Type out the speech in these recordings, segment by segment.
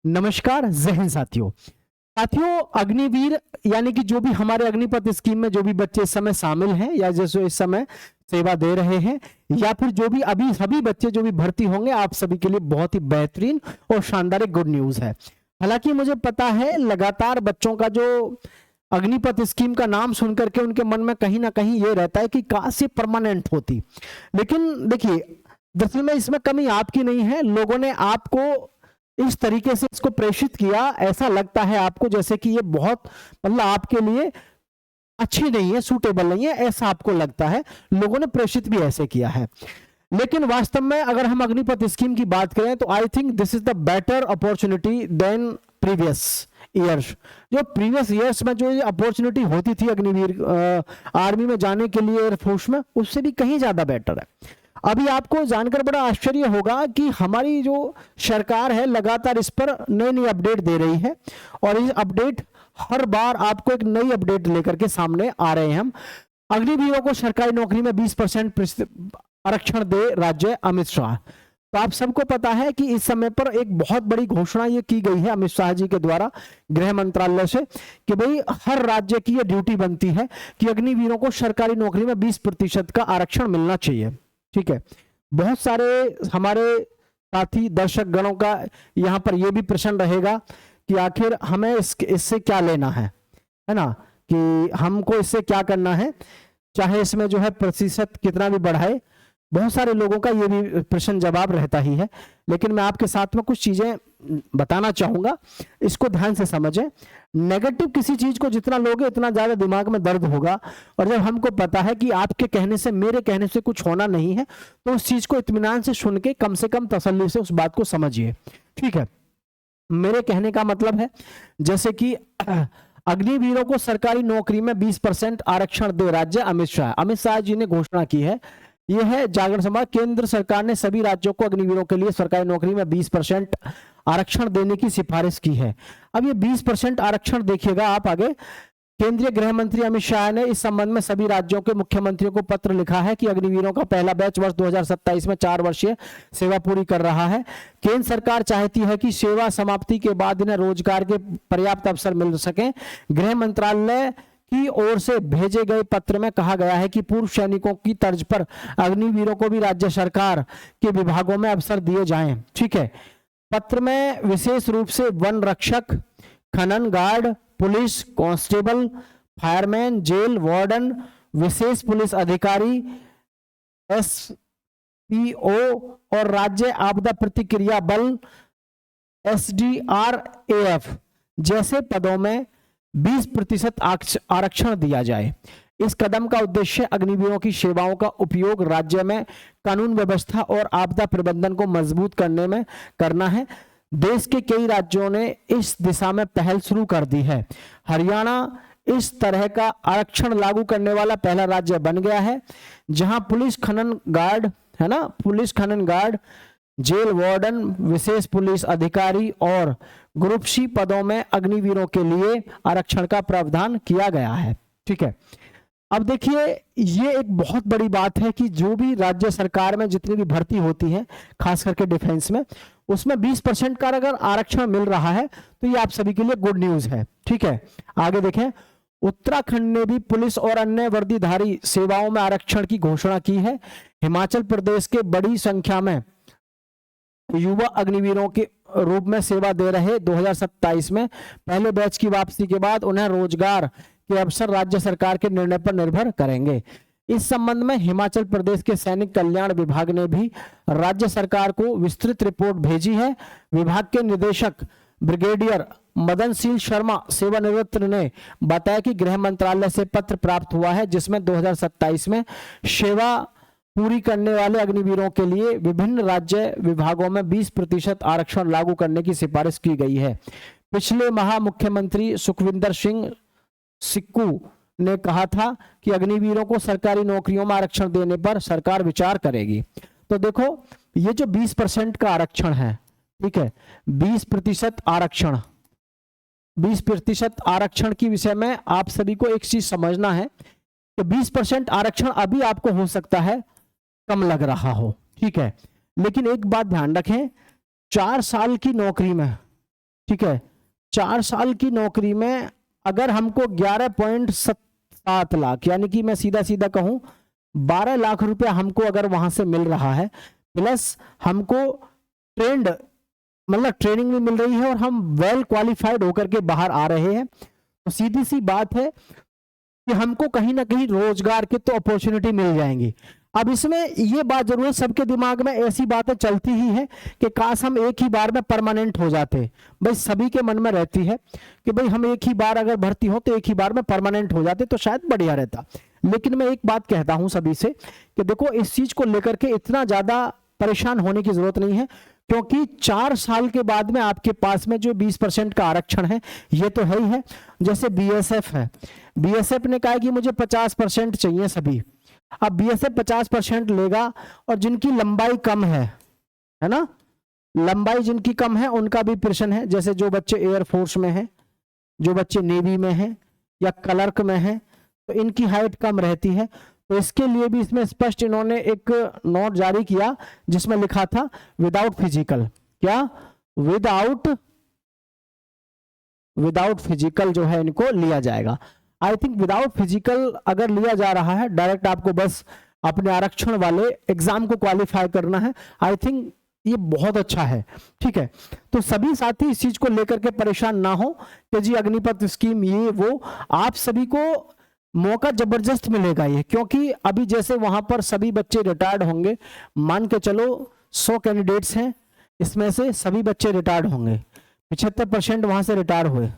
नमस्कार जय हिंद साथियों। अग्निवीर यानी कि जो भी हमारे अग्निपथ स्कीम में जो भी बच्चे इस समय शामिल हैं या जैसे इस समय सेवा दे रहे हैं, या फिर जो भी अभी सभी बच्चे जो भी भर्ती होंगे, आप सभी के लिए बहुत ही बेहतरीन और शानदार एक गुड न्यूज है। हालांकि मुझे पता है लगातार बच्चों का जो अग्निपथ स्कीम का नाम सुनकर के उनके मन में कहीं ना कहीं ये रहता है कि काश ये परमानेंट होती। लेकिन देखिए, दरअसल में इसमें कमी आपकी नहीं है, लोगों ने आपको इस तरीके से इसको प्रेषित किया, ऐसा लगता है आपको जैसे कि ये बहुत मतलब आपके लिए अच्छी नहीं है, सूटेबल नहीं है, ऐसा आपको लगता है, लोगों ने प्रेषित भी ऐसे किया है। लेकिन वास्तव में अगर हम अग्निपथ स्कीम की बात करें तो I think this is the better opportunity than previous years. जो प्रीवियस ईयर्स में जो अपॉर्चुनिटी होती थी अग्निवीर आर्मी में जाने के लिए, एयरफोर्स में, उससे भी कहीं ज्यादा बेटर है। अभी आपको जानकर बड़ा आश्चर्य होगा कि हमारी जो सरकार है लगातार इस पर नई नई अपडेट दे रही है, और इस अपडेट हर बार आपको एक नई अपडेट लेकर के सामने आ रहे हैं। हम अग्निवीरों को सरकारी नौकरी में 20% आरक्षण दे राज्य अमित शाह। तो आप सबको पता है कि इस समय पर एक बहुत बड़ी घोषणा ये की गई है अमित शाह जी के द्वारा गृह मंत्रालय से कि भाई हर राज्य की ये ड्यूटी बनती है कि अग्निवीरों को सरकारी नौकरी में 20% का आरक्षण मिलना चाहिए। ठीक है, बहुत सारे हमारे साथी दर्शक गणों का यहां पर यह भी प्रश्न रहेगा कि आखिर हमें इससे क्या लेना है ना, कि हमको इससे क्या करना है, चाहे इसमें जो है प्रतिशत कितना भी बढ़ाए। बहुत सारे लोगों का ये भी प्रश्न जवाब रहता ही है, लेकिन मैं आपके साथ में कुछ चीजें बताना चाहूंगा, इसको ध्यान से समझें। नेगेटिव किसी चीज को जितना लोगे उतना ज्यादा दिमाग में दर्द होगा, और जब हमको पता है कि आपके कहने से मेरे कहने से कुछ होना नहीं है, तो उस चीज को इत्मीनान से सुन के कम से कम तसल्ली से उस बात को समझिए। ठीक है, मेरे कहने का मतलब है जैसे कि अग्निवीरों को सरकारी नौकरी में 20% आरक्षण दे राज्य अमित शाह। अमित शाह जी ने घोषणा की है, यह है जागरण समाज। केंद्र सरकार ने सभी राज्यों को अग्निवीरों के लिए सरकारी नौकरी में 20% आरक्षण देने की सिफारिश की है। अब ये 20% आरक्षण देखिएगा आप आगे, केंद्रीय गृह मंत्री अमित शाह ने इस संबंध में सभी राज्यों के मुख्यमंत्रियों को पत्र लिखा है कि अग्निवीरों का पहला बैच वर्ष 2027 में 4 वर्षीय सेवा पूरी कर रहा है। केंद्र सरकार चाहती है कि सेवा समाप्ति के बाद इन्हें रोजगार के पर्याप्त अवसर मिल सके। गृह मंत्रालय की ओर से भेजे गए पत्र में कहा गया है कि पूर्व सैनिकों की तर्ज पर अग्निवीरों को भी राज्य सरकार के विभागों में अवसर दिए जाएं। ठीक है, पत्र में विशेष रूप से वन रक्षक, खनन guard, police constable, fireman, jail warden, विशेष पुलिस अधिकारी, एसपीओ और राज्य आपदा प्रतिक्रिया बल एसडीआरएफ जैसे पदों में 20% आरक्षण दिया जाए। इस कदम का उद्देश्य अग्निवीरों की सेवाओं का उपयोग राज्य में कानून व्यवस्था और आपदा प्रबंधन को मजबूत करने में करना है। देश के कई राज्यों ने इस दिशा में पहल शुरू कर दी है। हरियाणा इस तरह का आरक्षण लागू करने वाला पहला राज्य बन गया है, जहां पुलिस खनन गार्ड है ना, पुलिस खनन गार्ड, जेल वार्डन, विशेष पुलिस अधिकारी और ग्रुप सी पदों में अग्निवीरों के लिए आरक्षण का प्रावधान किया गया है। ठीक है, अब देखिए ये एक बहुत बड़ी बात है कि जो भी राज्य सरकार में जितनी भी भर्ती होती है, खास करके डिफेंस में, उसमें 20% का अगर आरक्षण मिल रहा है तो ये आप सभी के लिए गुड न्यूज है। ठीक है, आगे देखें, उत्तराखंड ने भी पुलिस और अन्य वर्दीधारी सेवाओं में आरक्षण की घोषणा की है। हिमाचल प्रदेश के बड़ी संख्या में युवा अग्निवीरों के रूप में सेवा दे रहे 2027 में पहले बैच की वापसी के बाद उन्हें रोजगार के अवसर राज्य सरकार के निर्णय पर निर्भर करेंगे। इस संबंध में हिमाचल प्रदेश के सैनिक कल्याण विभाग ने भी राज्य सरकार को विस्तृत रिपोर्ट भेजी है। विभाग के निदेशक ब्रिगेडियर मदनशील शर्मा सेवानिवृत्त ने बताया कि गृह मंत्रालय से पत्र प्राप्त हुआ है, जिसमें 2027 में सेवा पूरी करने वाले अग्निवीरों के लिए विभिन्न राज्य विभागों में 20% आरक्षण लागू करने की सिफारिश की गई है। पिछले माह मुख्यमंत्री सुखविंदर सिंह सिक्कू ने कहा था कि अग्निवीरों को सरकारी नौकरियों में आरक्षण देने पर सरकार विचार करेगी। तो देखो, ये जो 20% का आरक्षण है, ठीक है, 20% आरक्षण, 20% आरक्षण की विषय में आप सभी को एक चीज समझना है कि 20% आरक्षण अभी आपको हो सकता है कम लग रहा हो, ठीक है, लेकिन एक बात ध्यान रखें, 4 साल की नौकरी में ठीक है, 4 साल की नौकरी में अगर हमको 11.7 लाख, यानी कि मैं सीधा सीधा कहूं 12 लाख रुपया हमको अगर वहां से मिल रहा है, प्लस हमको ट्रेंड मतलब ट्रेनिंग भी मिल रही है और हम वेल क्वालिफाइड होकर के बाहर आ रहे हैं, तो सीधी सी बात है कि हमको कहीं ना कहीं रोजगार की तो अपॉर्चुनिटी मिल जाएंगी। अब इसमें ये बात जरूर है, सबके दिमाग में ऐसी बातें चलती ही है कि काश हम एक ही बार में परमानेंट हो जाते। भाई सभी के मन में रहती है कि भाई हम एक ही बार अगर भर्ती हो तो एक ही बार में परमानेंट हो जाते तो शायद बढ़िया रहता। लेकिन मैं एक बात कहता हूं सभी से कि देखो इस चीज को लेकर के इतना ज्यादा परेशान होने की जरूरत नहीं है, क्योंकि 4 साल के बाद में आपके पास में जो 20% का आरक्षण है ये तो है ही है। जैसे बीएसएफ है, बीएसएफ ने कहा कि मुझे 50% चाहिए सभी। अब बीएसएफ 50% लेगा और जिनकी लंबाई कम है ना, लंबाई जिनकी कम है उनका भी प्रश्न है। जैसे जो बच्चे एयरफोर्स में हैं, जो बच्चे नेवी में हैं या क्लर्क में हैं, तो इनकी हाइट कम रहती है। तो इसके लिए भी इसमें स्पष्ट इन्होंने एक नोट जारी किया जिसमें लिखा था विदाउट फिजिकल, क्या विदाउट फिजिकल जो है इनको लिया जाएगा। आई थिंक विदाउट फिजिकल अगर लिया जा रहा है, डायरेक्ट आपको बस अपने आरक्षण वाले एग्जाम को क्वालिफाई करना है, आई थिंक ये बहुत अच्छा है। ठीक है, तो सभी साथी इस चीज को लेकर के परेशान ना हो कि जी अग्निपथ स्कीम ये वो, आप सभी को मौका जबरदस्त मिलेगा ये, क्योंकि अभी जैसे वहां पर सभी बच्चे रिटायर्ड होंगे, मान के चलो 100 कैंडिडेट्स हैं, इसमें से सभी बच्चे रिटायर्ड होंगे, 75% वहां से रिटायर हुए।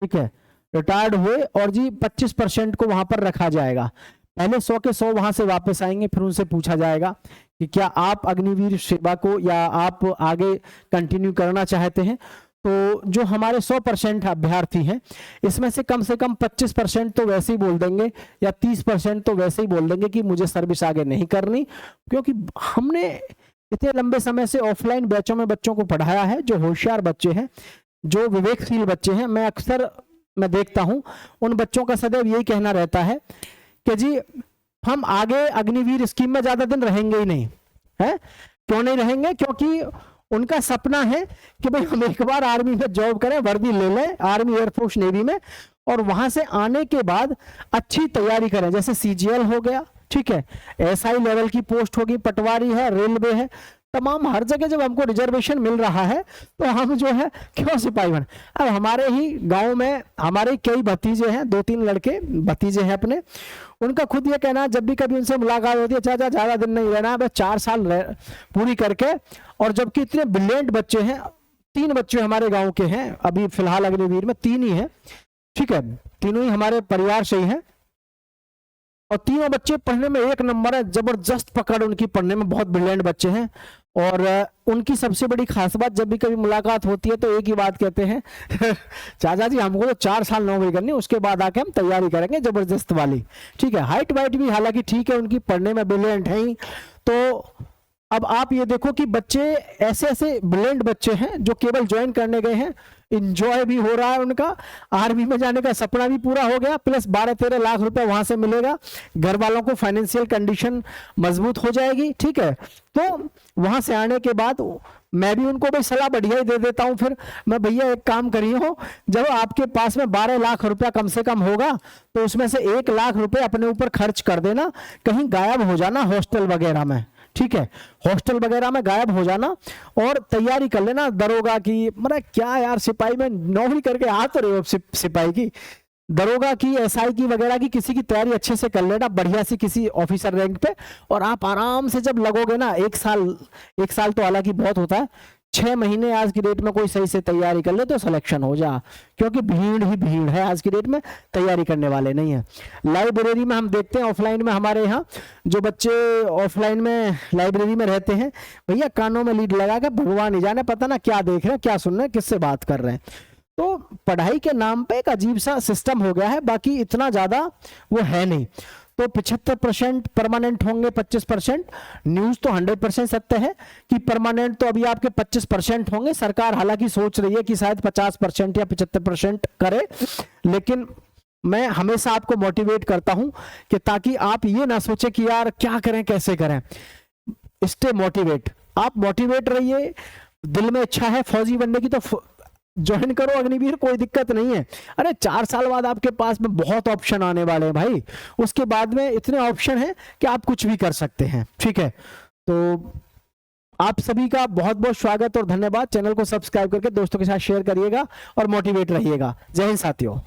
ठीक है, रिटायर्ड हुए और जी 25% को वहां पर रखा जाएगा। पहले 100 के 100 वहां से वापस आएंगे, फिर उनसे पूछा जाएगा कि क्या आप अग्निवीर सेवा को या आप आगे कंटिन्यू करना चाहते हैं। तो जो हमारे 100% अभ्यर्थी हैं, इसमें से कम 25% तो वैसे ही बोल देंगे या 30% तो वैसे ही बोल देंगे कि मुझे सर्विस आगे नहीं करनी, क्योंकि हमने इतने लंबे समय से ऑफलाइन बैचों में बच्चों को पढ़ाया है। जो होशियार बच्चे हैं, जो विवेकशील बच्चे हैं, मैं अक्सर मैं देखता हूं उन बच्चों का सदैव यही कहना रहता है कि जी हम आगे अग्निवीर स्कीम में ज्यादा दिन रहेंगे ही नहीं है। क्यों नहीं रहेंगे? क्योंकि उनका सपना है कि भाई हम एक बार आर्मी में जॉब करें, वर्दी ले लें आर्मी, एयरफोर्स, नेवी में, और वहां से आने के बाद अच्छी तैयारी करें। जैसे सीजीएल हो गया, ठीक है, एसआई लेवल की पोस्ट होगी, पटवारी है, रेलवे है, तमाम हर जगह जब हमको रिजर्वेशन मिल रहा है तो हम जो है क्यों सिपाही बने। अब हमारे ही गांव में हमारे कई भतीजे हैं, 2-3 लड़के भतीजे हैं अपने, उनका खुद ये कहना है जब भी कभी उनसे मुलाकात होती है, चाचा ज्यादा दिन नहीं रहना, बस 4 साल पूरी करके। और जबकि इतने ब्रिलियंट बच्चे हैं, 3 बच्चे हमारे गाँव के हैं अभी फिलहाल अग्निवीर में, 3 ही है, ठीक है, तीनों ही हमारे परिवार से ही है, और तीनों बच्चे पढ़ने में 1 नंबर है, जबरदस्त पकड़ उनकी पढ़ने में, बहुत ब्रिलियंट बच्चे हैं। और उनकी सबसे बड़ी खास बात, जब भी कभी मुलाकात होती है तो एक ही बात कहते हैं चाचा जी हमको तो 4 साल नौकरी करनी, उसके बाद आके हम तैयारी करेंगे जबरदस्त वाली। ठीक है, हाइट वाइट भी हालांकि ठीक है उनकी, पढ़ने में ब्रिलियंट है ही। तो अब आप ये देखो कि बच्चे ऐसे ऐसे ब्रिलियंट बच्चे हैं जो केवल ज्वाइन करने गए हैं, इंजॉय भी हो रहा है उनका, आर्मी में जाने का सपना भी पूरा हो गया, प्लस 12-13 लाख रुपए वहां से मिलेगा, घर वालों को फाइनेंशियल कंडीशन मजबूत हो जाएगी। ठीक है, तो वहां से आने के बाद मैं भी उनको भाई सलाह बढ़िया ही दे देता हूं। फिर मैं, भैया एक काम करिए हो, जब आपके पास में 12 लाख रुपया कम से कम होगा तो उसमें से 1 लाख रुपए अपने ऊपर खर्च कर देना, कहीं गायब हो जाना हॉस्टल वगैरह में। ठीक है, हॉस्टल वगैरह में गायब हो जाना और तैयारी कर लेना दरोगा की। मतलब क्या यार, सिपाही में नौकरी करके आ तो रहे हो, सिपाही की, दरोगा की, एसआई की वगैरह की, किसी की तैयारी अच्छे से कर लेना बढ़िया सी किसी ऑफिसर रैंक पे, और आप आराम से जब लगोगे ना, 1 साल तो हालांकि बहुत होता है, 6 महीने आज की डेट में कोई सही से तैयारी कर ले तो सिलेक्शन हो जा, क्योंकि भीड़ ही भीड़ है आज की डेट में, तैयारी करने वाले नहीं है। लाइब्रेरी में हम देखते हैं, ऑफलाइन में हमारे यहाँ जो बच्चे ऑफलाइन में लाइब्रेरी में रहते हैं, भैया कानों में लीड लगा के भगवान ही जाने पता ना क्या देख रहे हैं, क्या सुन रहे हैं, किससे बात कर रहे हैं। तो पढ़ाई के नाम पे एक अजीब सा सिस्टम हो गया है, बाकी इतना ज्यादा वो है नहीं। तो 75% परमानेंट होंगे, 25%। न्यूज तो 100% सत्य है कि परमानेंट तो अभी आपके 25% होंगे। सरकार हालांकि सोच रही है कि शायद 50% या 75% करे, लेकिन मैं हमेशा आपको मोटिवेट करता हूं कि ताकि आप ये ना सोचे कि यार क्या करें कैसे करें, स्टे मोटिवेट। आप मोटिवेट रहिए, दिल में इच्छा है फौजी बनने की तो ज्वाइन करो अग्निवीर, कोई दिक्कत नहीं है। अरे 4 साल बाद आपके पास में बहुत ऑप्शन आने वाले हैं भाई, उसके बाद में इतने ऑप्शन हैं कि आप कुछ भी कर सकते हैं। ठीक है, तो आप सभी का बहुत बहुत स्वागत और धन्यवाद। चैनल को सब्सक्राइब करके दोस्तों के साथ शेयर करिएगा और मोटिवेट रहिएगा। जय हिंद साथियों।